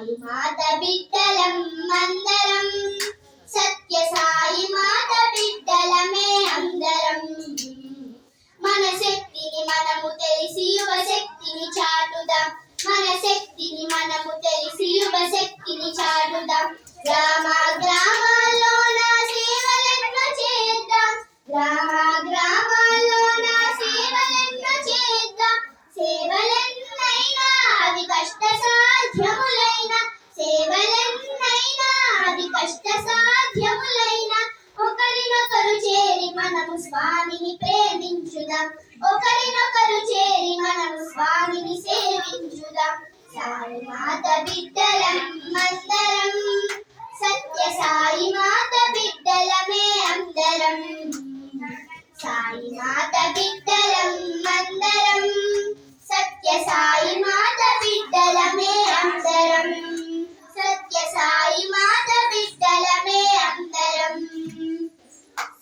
సాయి మాత బిడ్డలం అందరం, సత్య సాయి మాత బిడ్డలమే అందరం. మన శక్తిని మనము తెలిసి యువ శక్తిని చాటుదాం, మన శక్తిని మనము తెలిసి యువ శక్తిని చాటుదాం. గ్రామ గ్రామాల్లోన సేవలెన్నో చేద్దాం, గ్రామ గ్రామాల్లోన సేవలెన్నో చేద్దాం. సేవలెన్నైనా అవి కష్ట సాధ్యములైన, సేవలెన్నైనా అవి కష్ట సాధ్యములైన. ఒకరినొకరు చేరి మనము స్వామిని ప్రేమించుదాం, ఒకరినొకరు చేరి మనము స్వామిని సేవించుదాం. సాయి మాత బిడ్డలం అందరం, సత్య సాయి మాత